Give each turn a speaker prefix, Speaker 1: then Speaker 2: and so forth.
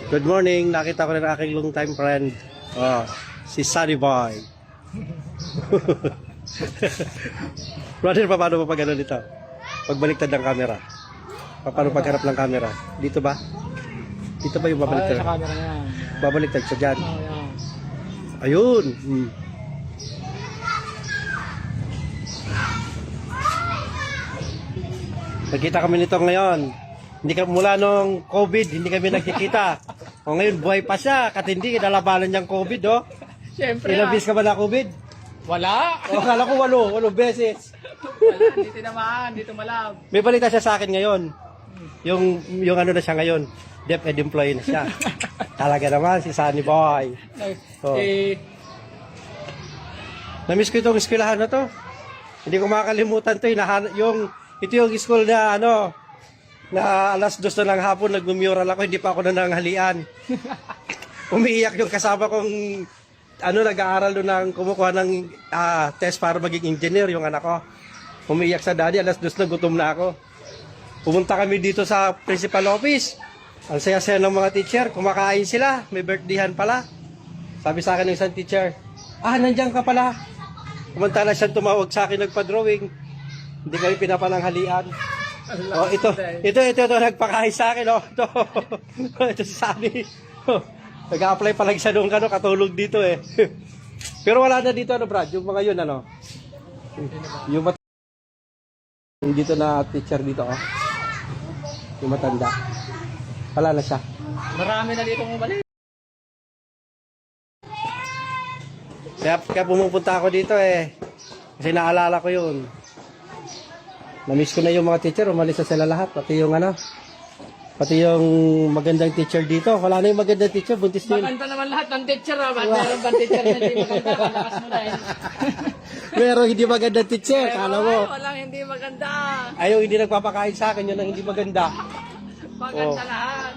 Speaker 1: Good morning, nakita ko na aking long time friend. Oh, si Sunny Boy. Brother, paano pa pag ano dito? Pagbaliktad ng camera. Paano pagharap ng camera? Dito ba? Dito ba yung babaliktad?
Speaker 2: Sa camera niya.
Speaker 1: Babaliktad siya dyan.
Speaker 2: Oh, yan.
Speaker 1: Ayun. Nagkita kami nito ngayon. Hindi ka mula nung COVID, hindi kami nagkikita. O ngayon, buhay pa siya. Katindi, kinalabanan niyang COVID, oh.
Speaker 2: Siyempre.
Speaker 1: Ilang beses ka ba na COVID?
Speaker 2: Wala.
Speaker 1: O, akala ko 8 beses.
Speaker 2: Wala, hindi tinamaan, hindi tumalab.
Speaker 1: May balita siya sa akin ngayon. Yung ano na siya ngayon, DepEd employee na siya. Talaga naman, si Sunny Boy. Oh. Namiss ko itong eskwelahan na to. Hindi ko makakalimutan to. Ito yung school na na alas 2 na ng hapon nagmumural ako, hindi pa ako nananghalian. Umiiyak yung kasama kong nag-aaral doon ng kumukuha ng test para maging engineer, yung anak ko. Umiiyak sa daddy, alas 2 na gutom na ako. Pumunta kami dito sa principal office. Ang saya-saya ng mga teacher, kumakain sila, may birthdayhan pala. Sabi sa akin ng isang teacher, nandiyan ka pala. Pumunta na siya tumawag sa akin, nagpa-drawing. Hindi kami pinapananghalian. Ito, nagpakain sa akin, ito si Sunny. Nag-a-apply pa lang siya doon, katulog dito eh. Pero wala na dito, Brad, yung mga yun, yung dito na teacher dito, yung matanda. Wala na siya.
Speaker 2: Marami na dito bumalik.
Speaker 1: Kaya pumupunta ako dito eh. Kasi naalala ko yun. Namiss ko na yung mga teacher, umalis na sila lahat. Pati yung magandang teacher dito. Wala na yung magandang teacher, buntis din.
Speaker 2: Maganda naman lahat ng teacher, Ba't meron bang teacher na hindi maganda? Malakas mo na
Speaker 1: Meron hindi magandang teacher, kala mo.
Speaker 2: Walang hindi maganda.
Speaker 1: Ayaw hindi nagpapakain sa akin, yun ang hindi maganda.
Speaker 2: Maganda lahat.